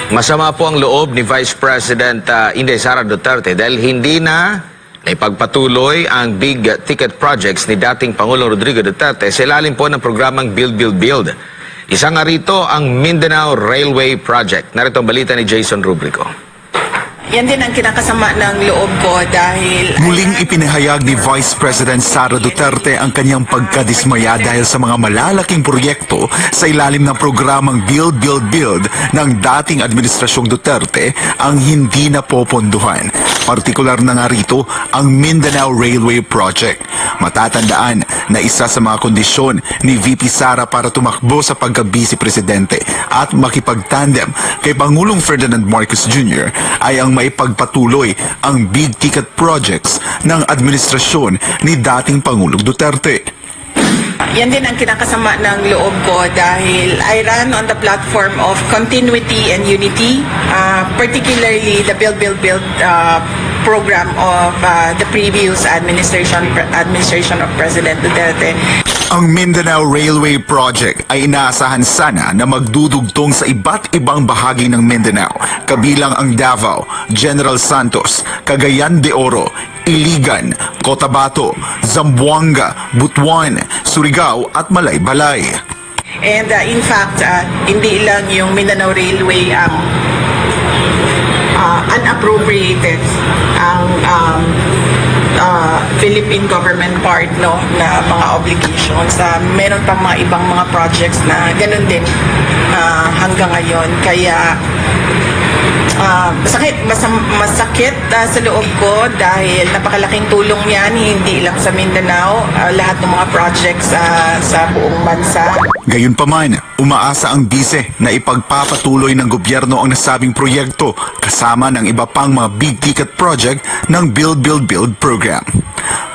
Masama po ang loob ni Vice President Inday Sara Duterte dahil hindi na ipagpatuloy ang big ticket projects ni dating Pangulong Rodrigo Duterte sa ilalim po ng programang Build, Build, Build. Isa nga rito ang Mindanao Railway Project. Narito ang balita ni Jason Rubrico. Yan din ang kinakasama ng loob ko dahil... Muling ipinahayag ni Vice President Sara Duterte ang kanyang pagkadismaya dahil sa mga malalaking proyekto sa ilalim ng programang Build, Build, Build ng dating Administrasyong Duterte ang hindi napopondohan. Partikular na nga rito ang Mindanao Railway Project. Matatandaan na isa sa mga kondisyon ni VP Sara para tumakbo sa pagka-vice presidente at makipagtandem kay Pangulong Ferdinand Marcos Jr. ay ang maipagpatuloy ang big ticket projects ng administrasyon ni dating Pangulong Duterte. Yan din ang kinakasama ng loob ko dahil I ran on the platform of continuity and unity, particularly the Build, Build, Build program of the previous administration of President Duterte. Ang Mindanao Railway Project ay inaasahan sana na magdudugtong sa iba't ibang bahagi ng Mindanao, kabilang ang Davao, General Santos, Cagayan de Oro, Iligan, Cotabato, Zamboanga, Butuan, Surigao at Malaybalay. And in fact, hindi lang yung Mindanao Railway ang unappropriated ang Philippine government part na mga obligations. Meron pang mga ibang mga projects na ganun din hanggang ngayon. Kaya masakit sa loob ko dahil napakalaking tulong yan, hindi lang sa Mindanao, lahat ng mga projects sa buong bansa. Gayunpaman, umaasa ang bise na ipagpapatuloy ng gobyerno ang nasabing proyekto kasama ng iba pang mga big ticket project ng Build, Build, Build program.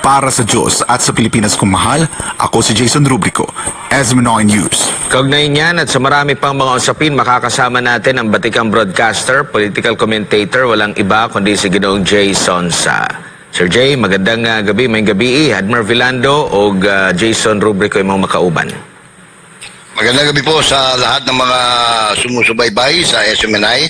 Para sa Diyos at sa Pilipinas kong mahal, ako si Jason Rubrico, SMNOI News. Kaugnay niyan at sa marami pang mga usapin, makakasama natin ang batikang broadcaster, political commentator, walang iba kundi si Ginoong Jay Sonsa. Sir Jay, magandang gabi, may gabi. Admiral Vilando o Jason Rubrico yung mga makauban. Magandang gabi po sa lahat ng mga sumusubaybay sa SMNI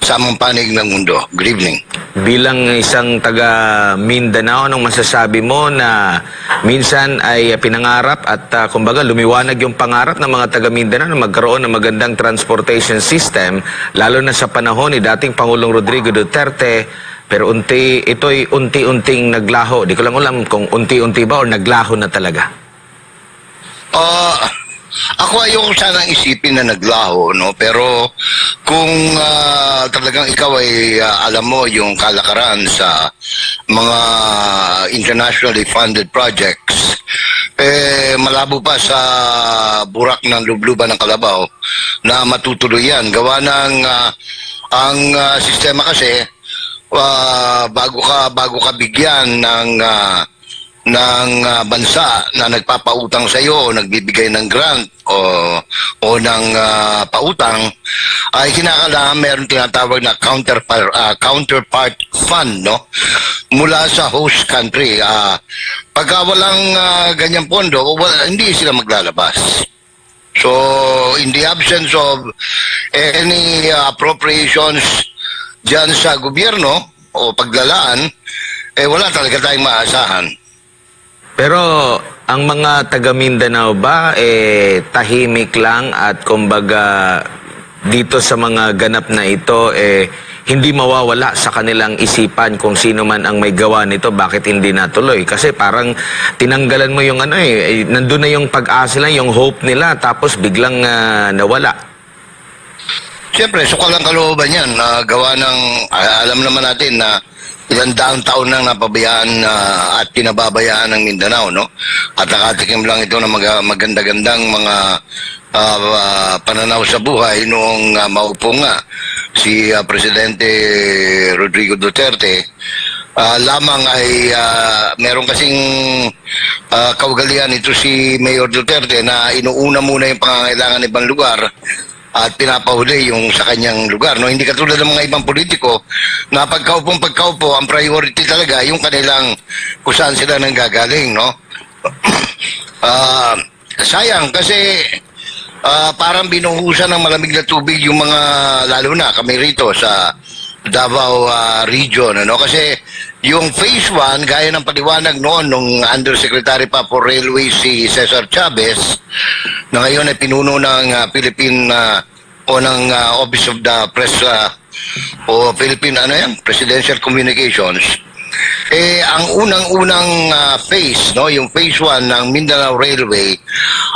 sa among panig ng mundo. Good evening. Bilang isang taga Mindanao, anong masasabi mo na minsan ay pinangarap at kumbaga lumiwanag yung pangarap ng mga taga Mindanao na magkaroon ng magandang transportation system, lalo na sa panahon ni dating Pangulong Rodrigo Duterte, pero ito'y unti-unting naglaho. Di ko lang alam kung unti-unti ba o naglaho na talaga. Ako ayoko sanang isipin na naglaho, no? Pero kung talagang ikaw ay alam mo yung kalakaran sa mga internationally funded projects, malabo pa sa burak ng lubluban ng kalabaw na matutuloy yan. Gawa ng ang sistema kasi bago ka bigyan ng bansa na nagpapautang sa iyo o nagbibigay ng grant o ng pautang, ay kinakailangan meron tinatawag na counterpart fund, no, mula sa host country. Pagka walang ganyang pondo, hindi sila maglalabas. So in the absence of any appropriations dyan sa gobyerno o paglalaan, wala talaga tayong maasahan. Pero ang mga taga Mindanao ba tahimik lang at kumbaga dito sa mga ganap na ito hindi mawawala sa kanilang isipan kung sino man ang may gawa nito, bakit hindi natuloy? Kasi parang tinanggalan mo yung nandun na yung pag-asa lang, yung hope nila, tapos biglang nawala. Siyempre, sukalang kalooban yan. Gawa ng, alam naman natin na ilang daang taon nang napabayaan at pinababayaan ng Mindanao, no? At nakatikim lang ito ng maganda-gandang mga pananaw sa buhay noong maupo nga si Presidente Rodrigo Duterte. Lamang ay meron kasing kaugalian ito si Mayor Duterte na inuuna muna yung pangangailangan ng ibang lugar at pinapahuli yung sa kanyang lugar, no? Hindi katulad ng mga ibang politiko na pagkaupo ang priority talaga yung kanilang kung saan sila nanggagaling, no? Sayang kasi parang binuhusan ng malamig na tubig yung mga, lalo na kami rito sa Davao region, ano? Kasi yung phase 1, gaya ng paliwanag noon nung Undersecretary pa for Railways si Cesar Chavez, na ngayon ay pinuno ng Philippine o ng Office of the Press o Philippine Presidential Communications. Ang unang-unang phase, no, yung phase 1 ng Mindanao Railway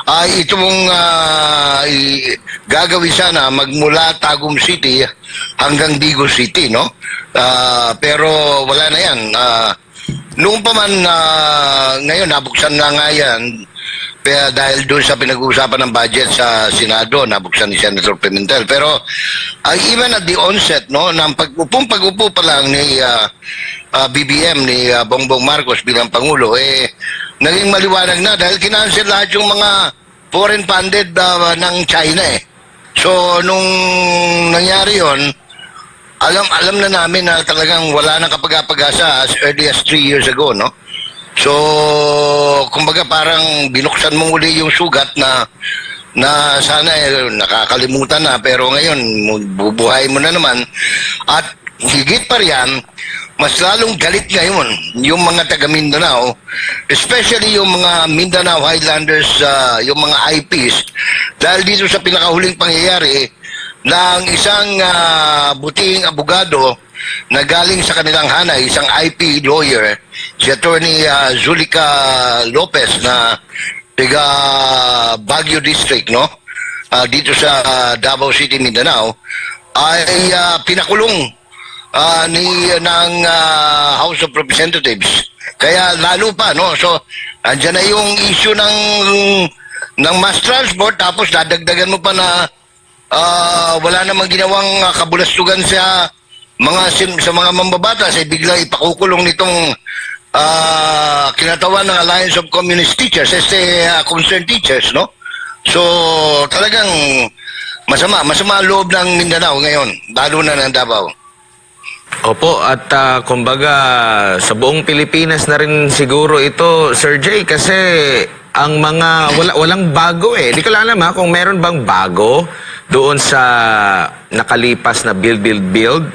ay itong gagawin sana magmula Tagum City hanggang Digos City, no? Pero wala na yan. Noong pa man, ngayon nabuksan na nga yan, kaya dahil doon sa pinag-uusapan ng budget sa Senado, nabuksan ni Senator Pimentel. Pero even at the onset, no, ng pag-upo pa lang ni BBM, ni Bongbong Marcos bilang Pangulo, naging maliwanag na dahil kinancel lahat yung mga foreign funded ng China eh. So, nung nangyari yon, alam na namin na talagang wala nang kapag-apag-asa as early as 3 years ago, no? So, kumbaga parang binuksan mo muli yung sugat na sana nakakalimutan na, pero ngayon bubuhay mo na naman. At higit pa riyan, mas lalong galit ngayon yung mga taga Mindanao, especially yung mga Mindanao Highlanders, yung mga IPs, dahil dito sa pinakahuling pangyayari ng isang buting abogado na galing sa kanilang hanay, isang IP lawyer, si Attorney Zulica Lopez na taga Baguio District, no? Dito sa Davao City, Mindanao, ay pinakulong ng House of Representatives. Kaya lalo pa, no? So, andyan na yung issue ng mass transport, tapos dadagdagan mo pa na wala namang ginawang kabulastugan sa mga mambabatas, bigla ipakukulong nitong kinatawan ng Alliance of Communist Teachers, concerned teachers, no? So, talagang masama ang loob ng Mindanao ngayon, lalo na ng Davao. Opo, at kumbaga sa buong Pilipinas na rin siguro ito, Sir Jay, kasi ang mga walang bago eh. Di ko lang alam kung meron bang bago doon sa nakalipas na build,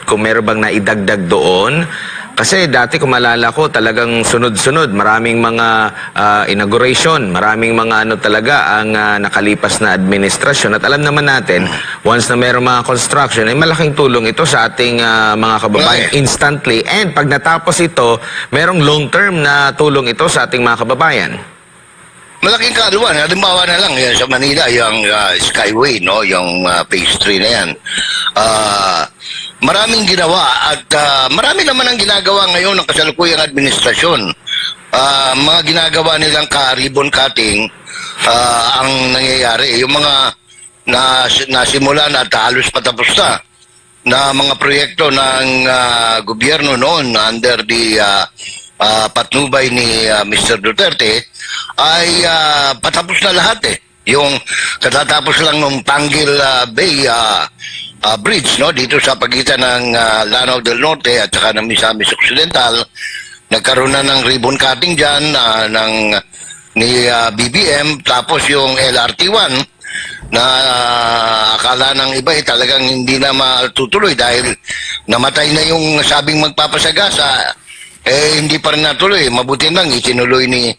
kung meron bang naidagdag doon. Kasi dati kung malala ko, talagang sunod-sunod, maraming mga inauguration, maraming mga talaga ang nakalipas na administrasyon. At alam naman natin, once na meron mga construction, ay malaking tulong ito sa ating mga kababayan instantly. And pag natapos ito, merong long-term na tulong ito sa ating mga kababayan. Malaking kaluan. Halimbawa na lang yan sa Manila, yung Skyway, no? Yung phase 3 na yan. Maraming ginawa at marami naman ang ginagawa ngayon ng kasalukuyang administrasyon. Mga ginagawa nilang ribbon cutting ang nangyayari. Yung mga nasimula na at halos patapos na mga proyekto ng gobyerno noon under the patnubay ni Mr. Duterte ay patapos na lahat eh. Yung katatapos lang ng Panguil Bay Bridge, no, dito sa pagitan ng Lanao del Norte at saka ng Misamis Occidental, nagkaroon na ng ribbon cutting dyan ni BBM. Tapos yung LRT1 na akala ng iba talagang hindi na matutuloy dahil namatay na yung sabing magpapasagasa, hindi pa rin natuloy. Mabuti lang itinuloy ni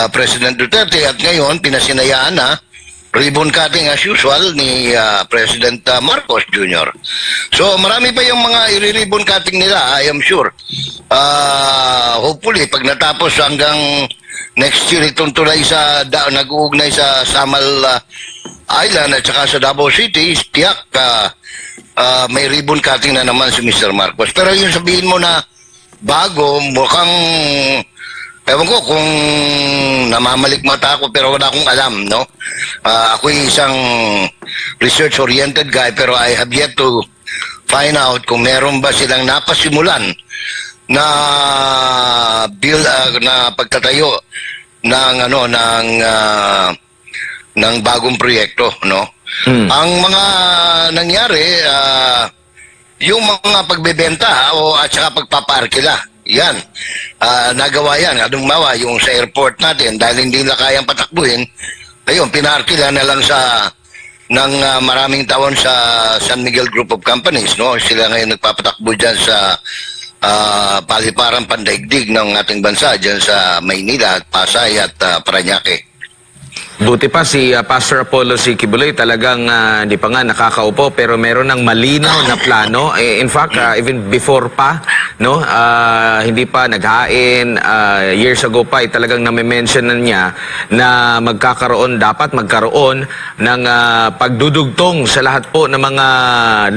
President Duterte at ngayon pinasinayaan na ribbon cutting as usual ni President Marcos Jr. So marami pa yung mga i-ribbon cutting nila, I am sure. Hopefully pag natapos hanggang next year itong tulay nag-uugnay sa Samal Island at saka sa Davao City, tiyak may ribbon cutting na naman si Mr. Marcos. Pero yung sabihin mo na bago, mukhang ewan ko kung namamalik mata ako pero wala akong alam, no? Ako isang research-oriented guy pero I have yet to find out kung meron ba silang napasimulan na na pagtatayo ng bagong proyekto, no? Ang mga nangyari, yung mga pagbebenta at saka pagpaparkila, yan. Nagawa yan. Halimbawa, yung sa airport natin, dahil hindi na kayang patakbuhin, ayun, pinarkila na lang sa maraming taon sa San Miguel Group of Companies, no? Sila ngayon nagpapatakbo diyan sa paliparang pandaigdig ng ating bansa diyan sa Maynila, Pasay at Parañaque. Buti pa si Pastor Apollo C. Kibuloy talagang hindi pa nga nakakaupo pero meron ng malinaw na plano. In fact, even before pa, no, hindi pa naghain, years ago pa, talagang nami-mention na niya na dapat magkaroon ng pagdudugtong sa lahat po ng mga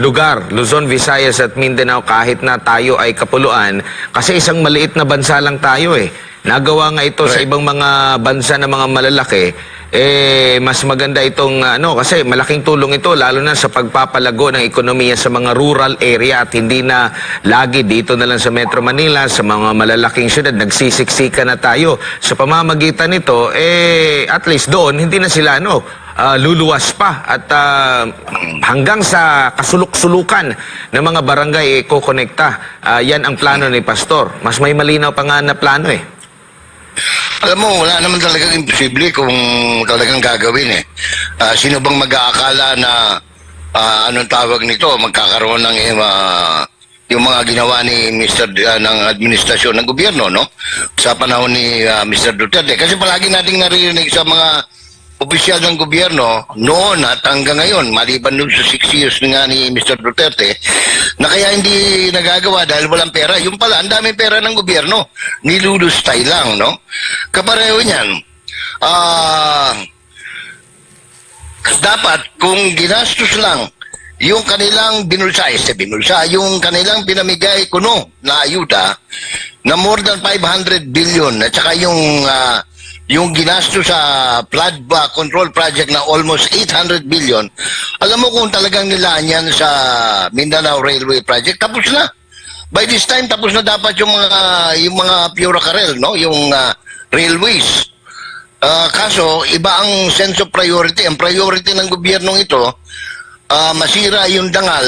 lugar, Luzon, Visayas at Mindanao kahit na tayo ay kapuluan. Kasi isang maliit na bansa lang tayo eh. Nagawa nga ito sa ibang mga bansa na mga malalaki. Mas maganda itong kasi malaking tulong ito lalo na sa pagpapalago ng ekonomiya sa mga rural area at hindi na lagi dito na lang sa Metro Manila, sa mga malalaking syudad nagsisiksika na tayo. Sa pamamagitan nito at least doon hindi na sila luluwas pa at hanggang sa kasuluk-sulukan ng mga barangay kokonekta. Yan ang plano ni Pastor. Mas may malinaw pa nga na plano eh. Alam mo, wala naman talagang imposible kung talagang gagawin eh. Sino bang mag-aakala na anong tawag nito, magkakaroon ng yung mga ginawa ni ng administrasyon ng gobyerno, no? Sa panahon ni Mr. Duterte. Kasi palagi nating naririnig sa mga opisyal ng gobyerno noon at hanggang ngayon, maliban nun sa 6 years nga ni Mr. Duterte, na kaya hindi nagagawa dahil walang pera. Yung pala, ang daming pera ng gobyerno. Nilulustay lang, no? Kapareho niyan. Dapat, kung ginastos lang yung kanilang binulsa, yung kanilang pinamigay kuno na ayuda na more than 500 billion at saka yung ginastos sa flood control project na almost 800 billion, alam mo kung talagang nilaan yan sa Mindanao Railway Project, tapos na. By this time, tapos na dapat yung mga Pura Carril, no? Yung railways. Kaso, iba ang sense of priority. Ang priority ng gobyernong ito, masira yung dangal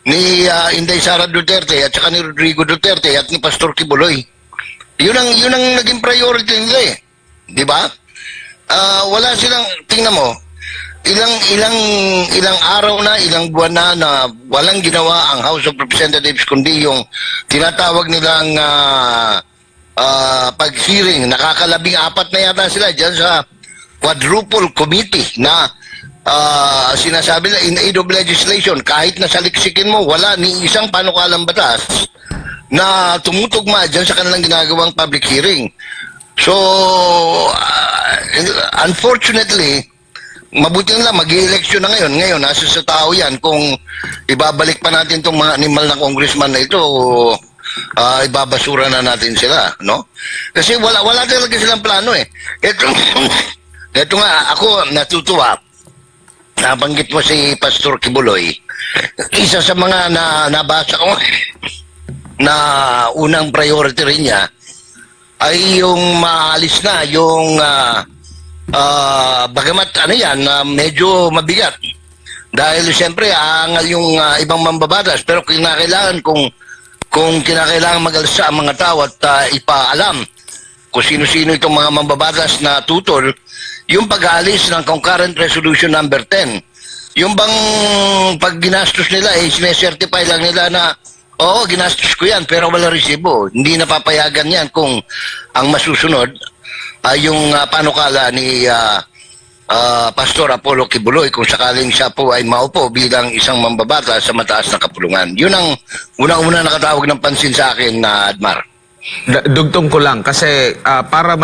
ni Inday Sara Duterte at saka ni Rodrigo Duterte at ni Pastor Kibuloy. Yun ang naging priority nila eh. Di ba? Wala silang, tingnan mo, ilang araw na, ilang buwan na walang ginawa ang House of Representatives kundi yung tinatawag nilang pag-hearing. Nakakalabing-4 na yata sila dyan sa quadruple committee na sinasabi na in aid of legislation. Kahit na saliksikin mo, wala ni isang panukalang batas na tumutugma dyan sa kanilang ginagawang public hearing. So, unfortunately, mabuti na lang, mag-i-election na ngayon. Ngayon, nasa sa tao yan. Kung ibabalik pa natin itong mga animal na congressman na ito, ibabasura na natin sila, no? Kasi wala talaga silang plano eh. Ito nga, ako natutuwa. Nabanggit mo si Pastor Kibuloy. Isa sa mga nabasa ko na unang priority rin niya ay yung maalis na yung bagamat medyo mabigat dahil siyempre aangal yung ibang mambabatas pero kinakailangan kung kinakailangan mag-alsa ang mga tao at ipaalam kung sino-sino itong mga mambabatas na tutol yung pag-aalis ng concurrent resolution number 10. Yung bang pag ginastos nila sinesertify lang nila na oo, ginastos ko yan, pero wala resibo. Hindi napapayagan yan kung ang masusunod ay yung panukala ni Pastor Apollo Kibuloy kung sakaling siya po ay maupo bilang isang mambabata sa mataas na kapulungan. Yun ang unang-una nakatawag ng pansin sa akin na Admar. Dugtong ko lang kasi para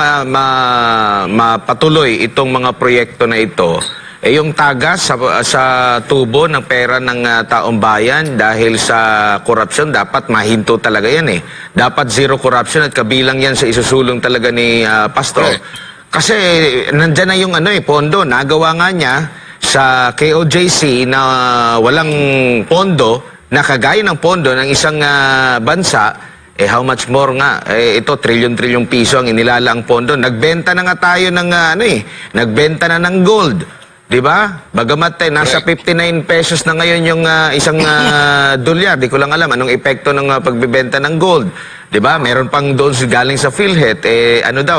mapatuloy itong mga proyekto na ito, yung tagas sa tubo ng pera ng taong bayan dahil sa korupsyon, dapat mahinto talaga yan eh. Dapat zero corruption at kabilang yan sa isusulong talaga ni Pastor. Right. Kasi nandyan na yung pondo. Nagawa nga niya sa KOJC na walang pondo, na kagaya ng pondo ng isang bansa, how much more nga, ito, trilyon-trilyong piso ang inilalaang pondo. Nagbenta na nga tayo ng, nagbenta na ng gold. Diba? Bagamat nasa 59 pesos na ngayon yung isang dolyar. Di ko lang alam anong epekto ng pagbebenta ng gold. Diba? Meron pang doon galing sa PhilHealth.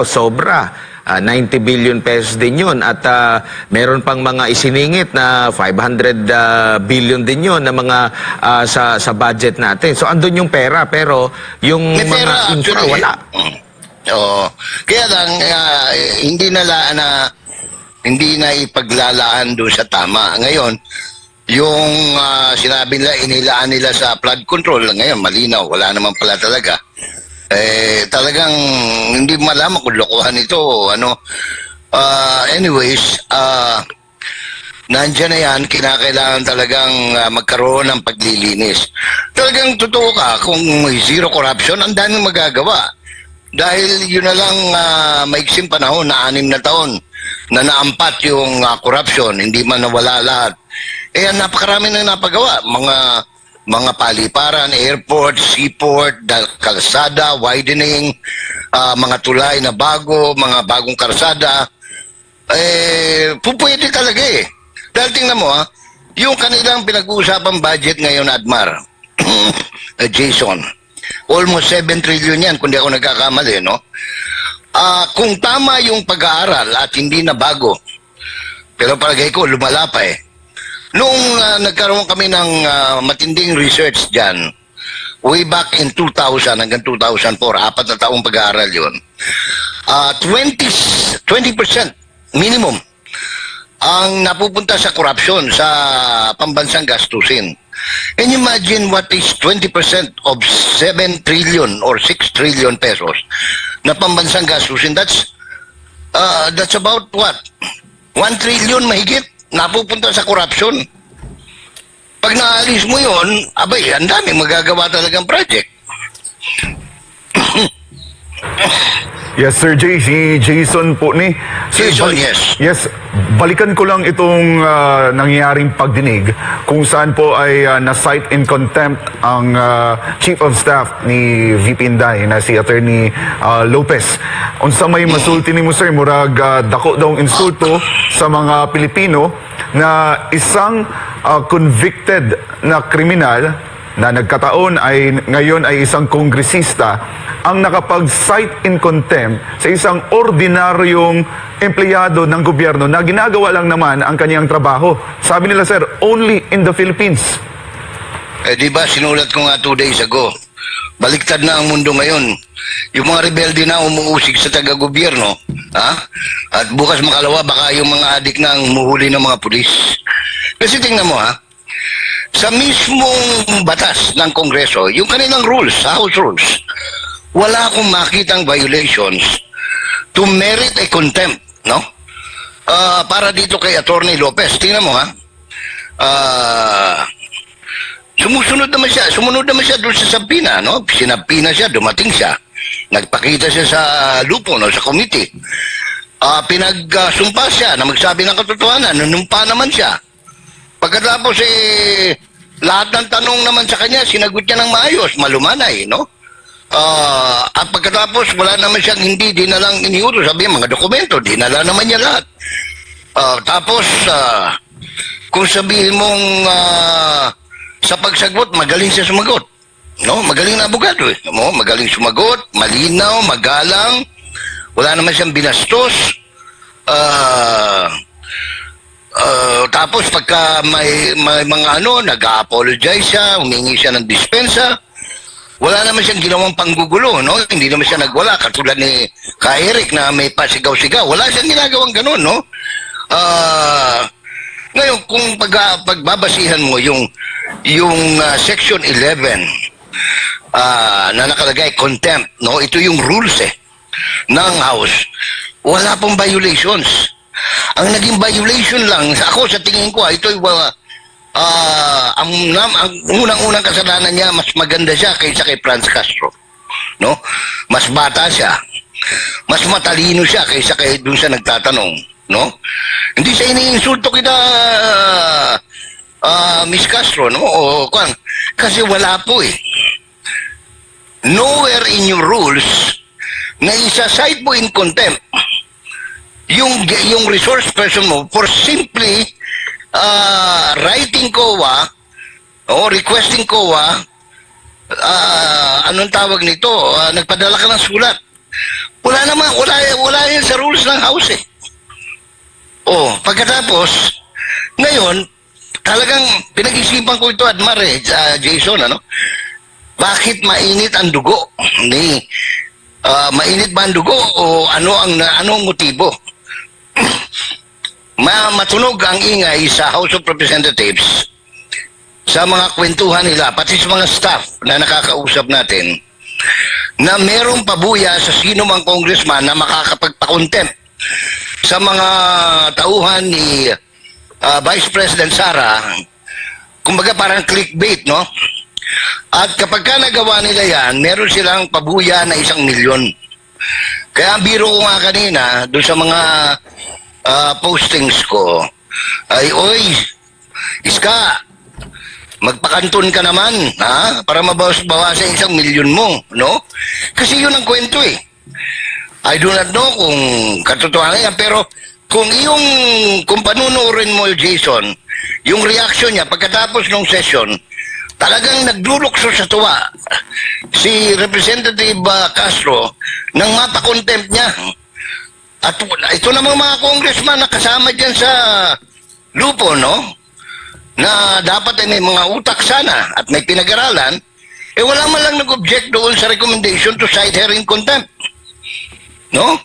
Sobra. 90 billion pesos din yun. At meron pang mga isiningit na 500 billion din yun na mga sa budget natin. So andun yung pera, pero yung May pera, mga infra actually. wala. Oo. Kaya lang, hindi na ipaglalaan doon sa tama. Ngayon, yung sinabi nila, inilaan nila sa flood control, ngayon malinaw, wala naman pala talaga. Talagang hindi malaman kung lokohan ito. Anyways, nandiyan na yan, kinakailangan talagang magkaroon ng paglilinis. Talagang totoo ka, kung may zero corruption, ang daming magagawa. Dahil yun na lang maiksing panahon na 6 na taon na naampat yung corruption, hindi man nawala lahat. Napakarami na napagawa. Mga paliparan, airport, seaport, kalsada, widening, mga tulay na bago, mga bagong kalsada. Pupwede talaga eh. Dahil tingnan mo yung kanilang pinag-uusapang budget ngayon, Admar, Jason, almost 7 trillion yan, kung di ako nagkakamali, no? Kung tama yung pag-aaral at hindi na bago, pero palagay ko, lumala pa eh. Noong nagkaroon kami ng matinding research dyan, way back in 2000 hanggang 2004, 4 na taong pag-aaral yun, 20% minimum ang napupunta sa corruption, sa pambansang gastusin. Can you imagine what is 20% of 7 trillion or 6 trillion pesos na pambansang gastusin? That's about what? 1 trillion mahigit napupunta sa corruption. Pag naalis mo yun, abay, ang dami magagawa talagang project. Yes, Sir Jay. Si Jason po ni. Sir, Jason, yes. Yes. Balikan ko lang itong nangyayaring pagdinig kung saan po ay na-cite in contempt ang Chief of Staff ni VP Inday na si Attorney Lopez. Unsa may masulti ni mo, sir, murag dako daw ang insulto sa mga Pilipino na isang convicted na kriminal na nagkataon ay ngayon ay isang kongresista ang nakapag-cite in contempt sa isang ordinaryong empleyado ng gobyerno na ginagawa lang naman ang kanyang trabaho. Sabi nila, sir, only in the Philippines. Di ba, sinulat ko nga 2 days ago, baliktad na ang mundo ngayon. Yung mga rebelde na umuusig sa taga-gobyerno, at bukas makalawa, baka yung mga adik na ang muhuli ng mga pulis. Kasi tingnan mo, sa mismong batas ng Kongreso, yung kanilang rules, House rules, wala akong makitang violations to merit a contempt, no? Para dito kay Attorney Lopez, tingnan mo sumunod naman siya doon sa Sabina, no? Sinabina siya, dumating siya, nagpakita siya sa lupo, no, sa committee. Pinagsumpa siya na magsabi ng katotohanan, nanumpa naman siya. Pagkatapos lahat ng tanong naman sa kanya, sinagot niya ng maayos, malumanay, no? At pagkatapos, wala naman siyang hindi dinalang iniutos. Sabi niya, mga dokumento, dinala naman niya lahat. Tapos, kung sabihin mong sa pagsagot, magaling siya sumagot. No? Magaling na abogado eh. No? Magaling sumagot, malinaw, magalang. Wala naman siyang binastos. Tapos pagka may mga nag-apologize siya, humingi siya ng dispensa, wala naman siyang ginawang panggugulo, no? Hindi naman siya nagwala, katulad ni Eric na may pasigaw-sigaw. Wala siyang ginagawang ganun, no? Ngayon, kung pagbabasihan mo yung Section 11 na nakalagay, contempt, no? Ito yung rules ng House. Wala pong violations. Ang naging violation lang, ako sa tingin ko, ito yung ang unang-unang kasalanan niya, mas maganda siya kaysa kay Franz Castro. No? Mas bata siya. Mas matalino siya kaysa kay dun sa nagtatanong. No? Hindi siya iniinsulto kita, Miss Castro, no? Kasi wala po eh. Nowhere in your rules na isa-cite mo in contempt yung resource person mo for simply writing COA o requesting COA, anong tawag nito, nagpadala ka ng sulat Wala yan sa rules ng House eh. Oh, pagkatapos, ngayon, talagang pinag-isipan ko ito, Admar Jason, ano? Bakit mainit ang dugo? Mainit ba ang dugo o anong motibo? Matunog ang ingay sa House of Representatives sa mga kwentuhan nila, pati sa mga staff na nakakausap natin, na merong pabuya sa sino mang congressman na makakapagpa-contempt sa mga tauhan ni Vice President Sara. Kumbaga parang clickbait, no? At kapag ka nagawa nila yan, meron silang pabuya na 1 milyon. Kaya ang biro ko nga kanina, doon sa mga postings ko, ay, oy, Iska, magpakanton ka naman, ha? Para mabawas-bawasan 1 milyon mo, no? Kasi yun ang kwento eh. I do not know kung katotohanan yan, pero kung panunuorin mo, Jason, yung reaction niya pagkatapos ng session, talagang nagdulukso sa tuwa si Representative Castro nang mapakontempt niya. At ito namang mga congressman na kasama dyan sa lupo, no? Na dapat ay may mga utak sana at may pinag-aralan, wala man lang nag-object doon sa recommendation to cite her in contempt. No?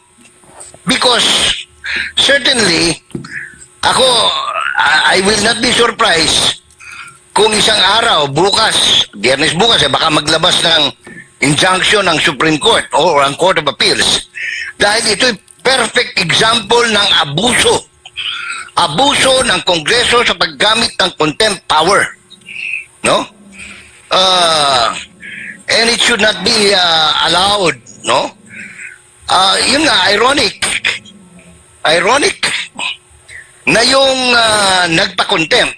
Because certainly, I will not be surprised kung isang araw, Biyernes bukas, baka maglabas ng injunction ng Supreme Court o ang Court of Appeals. Dahil ito'y perfect example ng abuso ng Kongreso sa paggamit ng contempt power. No? And it should not be allowed, no? Yun nga, ironic na yung nagpa-contempt,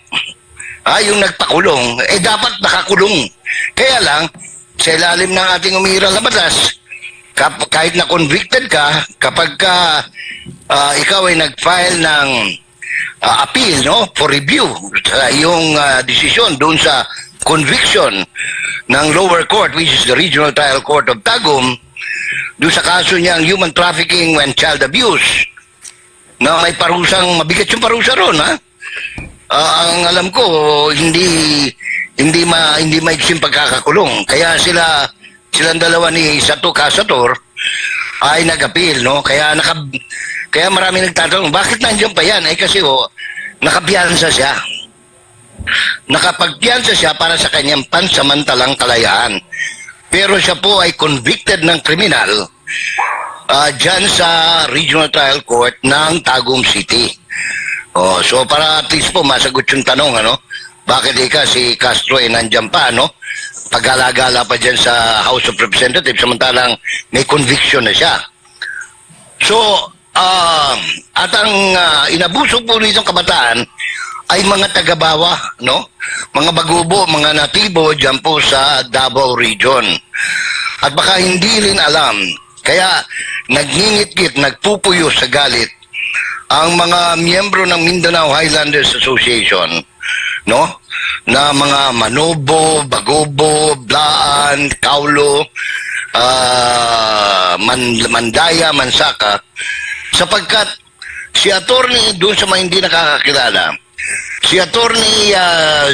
yung nagpakulong, dapat nakakulong. Kaya lang, sa ilalim ng ating umiiral na batas, kahit na convicted ka, kapag ikaw ay nag-file ng appeal, no, for review sa iyong desisyon doon sa conviction ng lower court, which is the Regional Trial Court of Tagum, doon sa kaso niyang human trafficking and child abuse, na may parusang, mabigat yung parusa ron, ha? Ang alam ko, hindi maiksing pagkakakulong. Kaya silang dalawa ni Sato Casator ay nag-appeal, no? Kaya marami nagtatanong, bakit nandiyan pa yan? Kasi nakapiyansa siya. Nakapagpiyansa siya para sa kanyang pansamantalang kalayaan. Pero siya po ay convicted ng kriminal dyan sa Regional Trial Court ng Tagum City. So para at least po masagot yung tanong, ano? Bakit si Castro ay nandyan pa, no? Pag-gala-gala pa dyan sa House of Representatives samantalang may conviction na siya. So, at ang inabuso po nitong kabataan ay mga taga-bawa, no? Mga bagubo, mga natibo dyan po sa Davao Region. At baka hindi rin alam, kaya nagngingit-ngit, nagpupuyo sa galit ang mga miyembro ng Mindanao Highlanders Association, no? Na mga Manobo, Bagobo, Blaan, Kaulo, Mandaya, Mansaka, sapagkat si attorney doon sa mga hindi nakakakilala, si attorney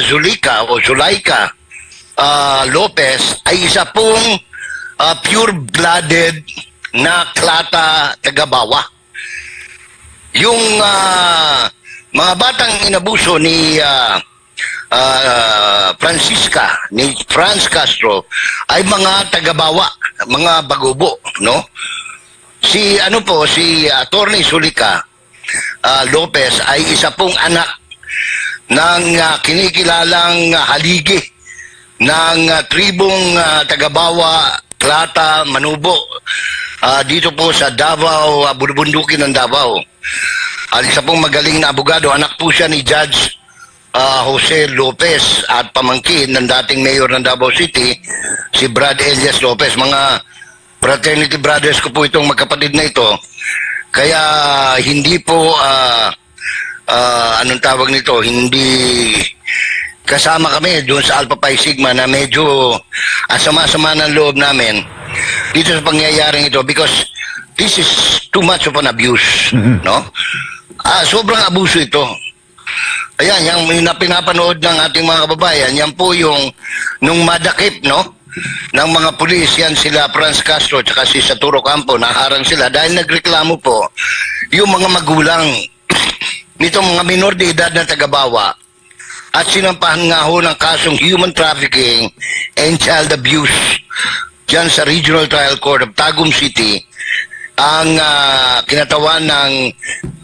Zulaika Lopez ay isa pong pure-blooded na klata taga-bawa. Yung mga batang inabuso ni Franz Castro ay mga taga-bawa, mga bagubo, no? Si attorney Zulaika Lopez ay isa pong anak ng kinikilalang haligi ng tribong taga-bawa, klata, Manubo dito po sa Davao, Bundukin ng Davao. Isa pong magaling na abogado, anak po siya ni Judge Jose Lopez at pamangkin ng dating mayor ng Davao City, si Brad Elias Lopez. Mga fraternity brothers ko po itong magkapatid na ito. Kaya hindi po anong tawag nito, hindi kasama kami doon sa Alpha Pi Sigma na medyo sama-sama ng loob namin dito sa pangyayaring ito, because this is too much of an abuse, no? Sobrang abuso ito. Ayan, yung pinapanood ng ating mga kababayan, yan po yung nung madakip, no? Ng mga pulis, yan sila Franz Castro at si Saturo Campo, naharang sila dahil nagreklamo po yung mga magulang nitong mga minor de edad na tagabawa at sinampahan nga ho ng kasong human trafficking and child abuse dyan sa Regional Trial Court of Tagum City ang kinatawan ng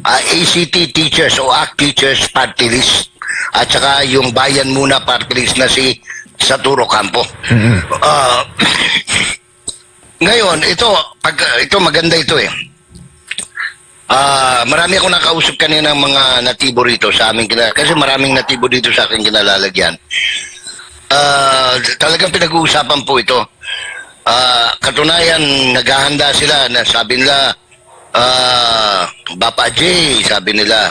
ACT Teachers o ACT Teachers Party List at saka yung Bayan Muna Party List na si Saturo Campo. Ngayon, ito maganda ito eh. Marami akong nakausap kanina ng mga natibo rito sa amin kasi maraming natibo dito sa akin kinalalagyan. Talagang pinag-uusapan po ito. Katunayan, naghahanda sila na sabi nila, Bapa J, sabi nila,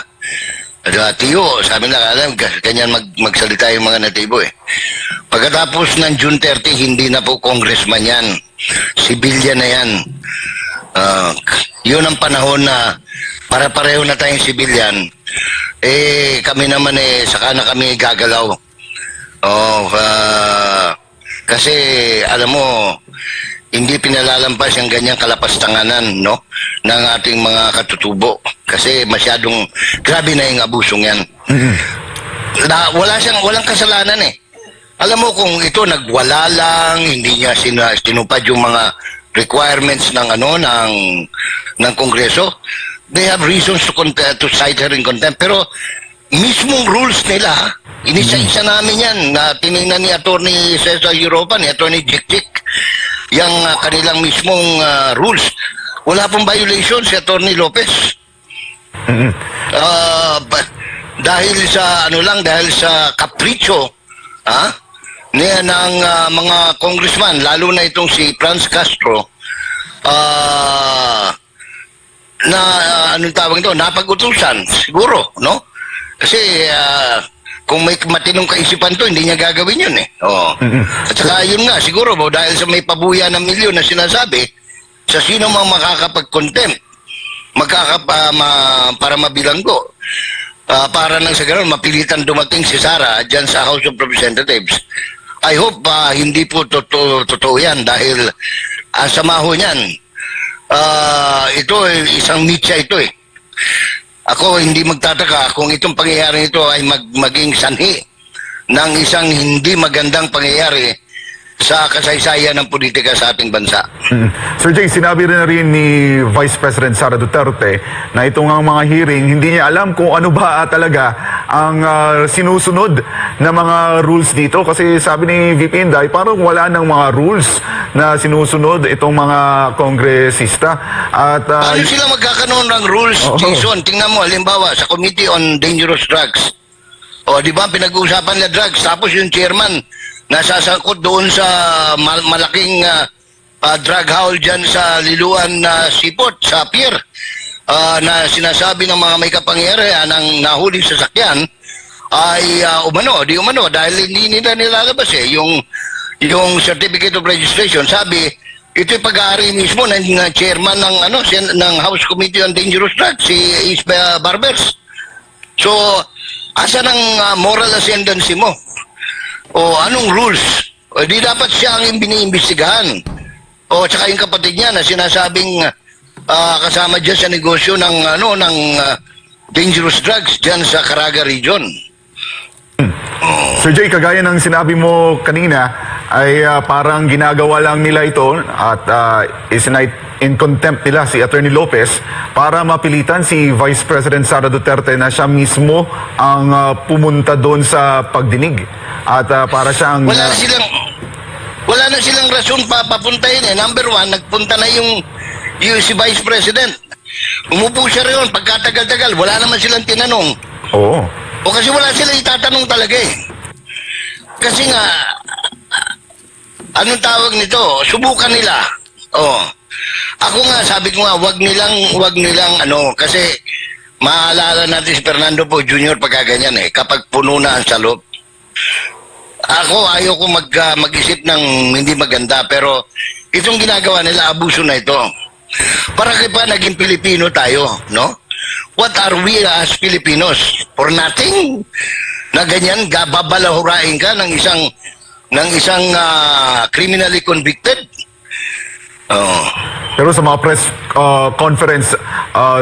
Tiyo, sabi nila, alam, ganyan magsalita yung mga natibo eh. Pagkatapos ng June 30, hindi na po congressman yan. Civilian na yan. Yun ang panahon na para pareho na tayong civilian. Kami naman saka na kami gagalaw. Kasi alam mo, hindi pinalalampas yung ganyang kalapastanganan, no, ng ating mga katutubo. Kasi masyadong grabe na yung abusong yan. Walang kasalanan eh. Alam mo kung ito nagwala lang, hindi niya sinupad yung mga requirements ng ng Kongreso, they have reasons to cite her in contempt. Pero mismong rules nila, inisa-isa namin yan na tinignan ni Atty. Cesar Europa, ni Atty. Jikjik, yung kanilang mismong rules. Wala pong violation si Atty. Lopez. Dahil sa kapritsyo ng mga congressman, lalo na itong si Franz Castro, anong tawag ito, napag-utusan siguro, no? Kasi kung may matinong kaisipan to, hindi niya gagawin yun eh. At saka yun nga, siguro dahil sa may pabuya ng milyon na sinasabi, sa sino mang makakapag-contempt, para mabilanggo, para nang sa ganoon mapilitan dumating si Sara dyan sa House of Representatives. I hope hindi po totoo yan dahil ang sama ho niyan. Ito isang mitya ito eh. Ako hindi magtataka kung itong pangyayari ito ay maging sanhi ng isang hindi magandang pangyayari sa kasaysayan ng politika sa ating bansa. Sir Jay, sinabi rin ni Vice President Sara Duterte na itong mga hearing, hindi niya alam kung ano ba talaga ang sinusunod na mga rules dito. Kasi sabi ni VP Inday, parang wala ng mga rules na sinusunod itong mga kongresista. At, paano sila magkakaroon ng rules, Jason? Tingnan mo, halimbawa, sa Committee on Dangerous Drugs. Di ba, pinag-uusapan na drugs, tapos yung chairman, nasasangkot doon sa malaking drug haul dyan sa Liluan na Sipot, sa pier, na sinasabi ng mga may kapangyarihan ng nahuling sasakyan ay di umano dahil hindi nila nilalabas yung certificate of registration. Sabi, ito'y pag-aari mismo ng chairman ng House Committee on Dangerous Drugs, si Isba Barbers. So, asa ng moral ascendancy mo? Anong rules? Di dapat siya ang biniimbestigahan. Tsaka yung kapatid niya na sinasabing kasama dyan sa negosyo ng dangerous drugs dyan sa Caraga region. Sir Jay, kagaya ng sinabi mo kanina, ay parang ginagawa lang nila ito at isinight in contempt nila si Atty. Lopez para mapilitan si Vice President Sara Duterte na siya mismo ang pumunta doon sa pagdinig. At para siyang... Wala na silang rason papuntahin eh. Number one, nagpunta na yung si Vice President. Umupo siya rin, pagkatagal-tagal, wala naman silang tinanong. Oo. Kasi wala silang itatanong talaga eh. Kasi nga, anong tawag nito? Subukan nila. Ako nga, sabi ko nga, wag nilang kasi maalala natin si Fernando po Jr. pagkaganyan eh, kapag puno na ang salop. Ako, ayoko mag-isip ng hindi maganda, pero itong ginagawa nila, abuso na ito. Para kaya pa naging Pilipino tayo, no? What are we as Filipinos? For nothing? Na ganyan, babalahurain ka ng isang criminally convicted? Oh. Pero sa mga press conference,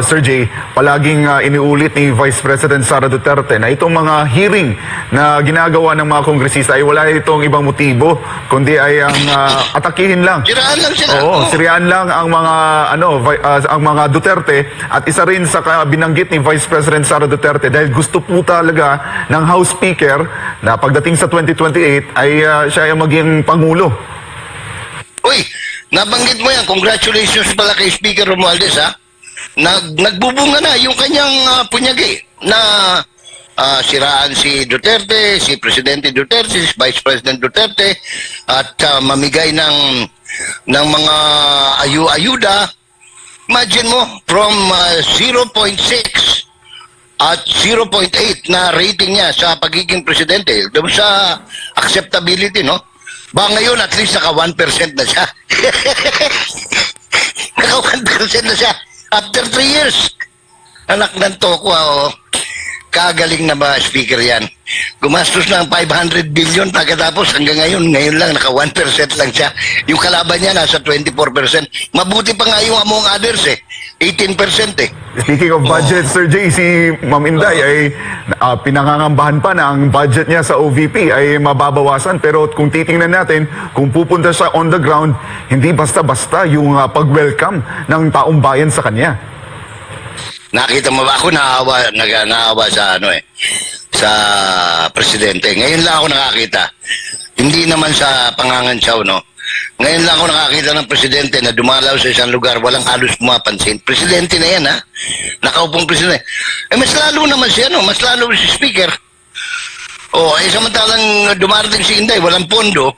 Sir Jay, palaging iniulit ni Vice President Sara Duterte na itong mga hearing na ginagawa ng mga kongresista ay wala itong ibang motibo, kundi ay ang atakihin lang. Siraan lang sila. Oo, Oh. siraan lang ang mga ang mga Duterte, at isa rin sa binanggit ni Vice President Sara Duterte dahil gusto po talaga ng House Speaker na pagdating sa 2028 ay siya ay maging pangulo. Uy, nabanggit mo yan. Congratulations pala kay Speaker Romualdez, ha? Nagbubunga na yung kanyang punyagi na siraan si Duterte, si Presidente Duterte, si Vice President Duterte, at mamigay ng mga ayuda. Imagine mo, from 0.6 at 0.8 na rating niya sa pagiging presidente, doon sa acceptability, no? Ba ngayon, at least naka 1% na siya. Naka 1% na siya. After 3 years. Anak ng toko, oh. Kagaling na ba, speaker yan? Gumastos ng 500 billion pagkatapos hanggang ngayon lang, naka 1% lang siya. Yung kalaban niya, nasa 24%. Mabuti pa nga yung among others, 18%, Speaking of budget, Sir Jay, si Ma'am Inday ay pinangangambahan pa na ang budget niya sa OVP ay mababawasan. Pero kung titingnan natin, kung pupunta siya on the ground, hindi basta-basta yung pag-welcome ng taong bayan sa kanya. Nakita mo ba? Ako naawa sa sa presidente. Ngayon lang ako nakakita. Hindi naman sa pangangantsaw, no? Ngayon lang ako nakakita ng presidente na dumalaw sa isang lugar, walang halos pumapansin. Presidente na yan, ha? Nakaupong presidente. Mas lalo naman siya, no? Mas lalo si speaker. Samantalang dumarating si Inday, walang pondo.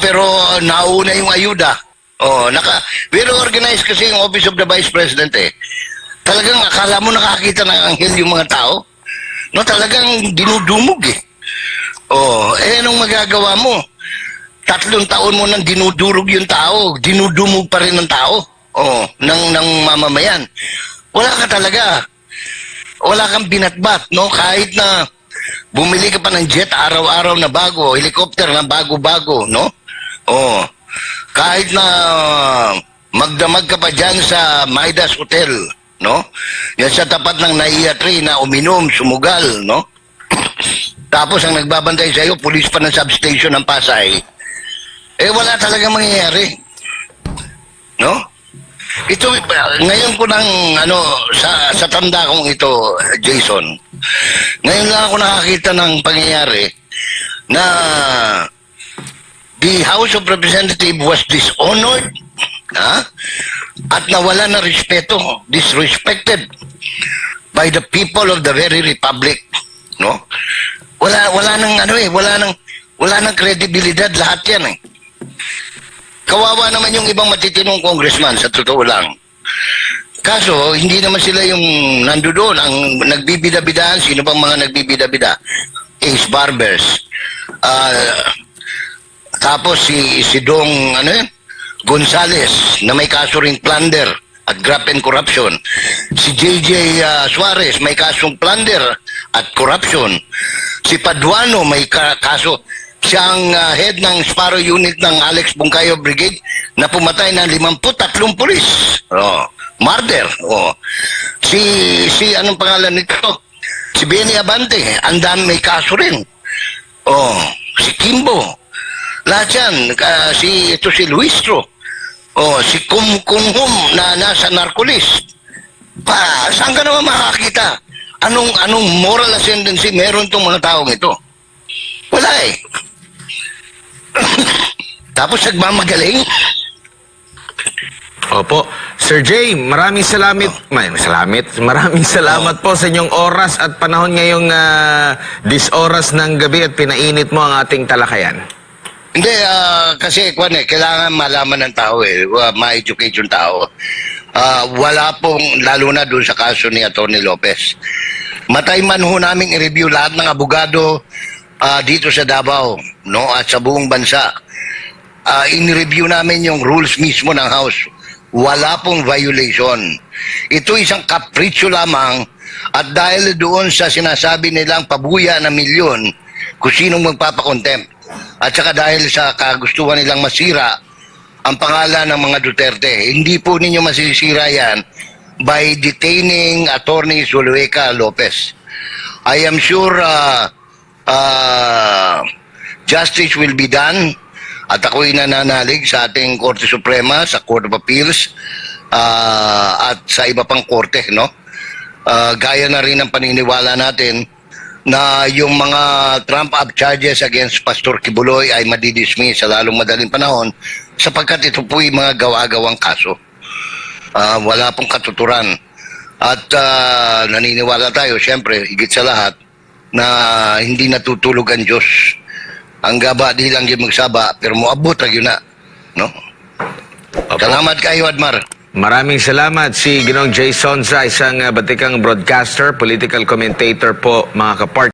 Pero nauna yung ayuda. Very organized kasi yung Office of the Vice President, Talagang akala mo nakakita ng anghel yung mga tao. No, talagang dinudumog, anong magagawa mo? 3 taon mo nang dinudurog yung tao, dinudumog pa rin ng tao, ng mamamayan. Wala ka talaga. Wala kang binatbat, no? Kahit na bumili ka pa ng jet araw-araw na bago, helicopter na bago-bago, no? Kahit na magdamag ka pa dyan sa Midas Hotel, no? Yan sa tapat ng Naiya Tree na uminom, sumugal, no? Tapos ang nagbabantay sa iyo, pulis pa ng substation ng Pasay. Wala talaga mangyayari. No? Ito, ngayon ko nang, sa tanda kong ito, Jason, ngayon lang ako nakakita ng pangyayari na the House of Representatives was dishonored, at nawala na respeto, disrespected by the people of the very republic, no? Wala nang kredibilidad lahat yan, Kawawa naman yung ibang matitinong congressman, sa totoo lang. Kaso, hindi naman sila yung nandoon, ang nagbibida-bidaan. Sino bang mga nagbibida-bida? Ace Barbers. Tapos si Dong, Gonzales, na may kaso ring plunder at graft and corruption. Si JJ Suarez, may kasong plunder at corruption. Si Paduano, may kaso. Siyang head ng Sparrow Unit ng Alex Bungkayo Brigade na pumatay ng 53 pulis. Murder. Si anong pangalan nito? Si Benny Abante, ang dami may kaso rin. Si Kimbo. Lahat yan. Si Luistro. Si Kumhum na nasa narcolis. Saan ka naman makakita? Anong moral ascendancy meron tong mga taong ito? Wala Tapos nagmamagaling. Opo. Sir Jay, maraming salamat po sa inyong oras at panahon ngayong oras ng gabi at pinainit mo ang ating talakayan. Hindi, kasi kailangan malaman ng tao, ma-educate yung tao. Wala pong, lalo na doon sa kaso ni Atty. Lopez. Matay man ho namin i-review lahat ng abogado dito sa Davao, no, at sa buong bansa. In-review namin yung rules mismo ng House. wala pong violation. Ito isang kapritsyo lamang at dahil doon sa sinasabi nilang pabuya na milyon kung sinong magpapakontempt at saka dahil sa kagustuhan nilang masira ang pangalan ng mga Duterte, hindi po ninyo masisira yan by detaining Attorney Zulueta Lopez. I am sure justice will be done at ako'y nananalig sa ating Korte Suprema, sa Court of Appeals at sa iba pang korte, no? Gaya na rin ang paniniwala natin na yung mga trump-up charges against Pastor Kibuloy ay madidismiss sa lalong madaling panahon sapagkat ito po'y mga gawa-gawang kaso. Wala pong katuturan. At naniniwala tayo, siyempre, higit sa lahat, na hindi natutulog ang Diyos. Ang gaba di lang yung magsaba, pero moabot ra yun na. No? Salamat kayo, Admar. Maraming salamat si Ginoong Jay Sonza, isang batikang broadcaster, political commentator po, mga kapart.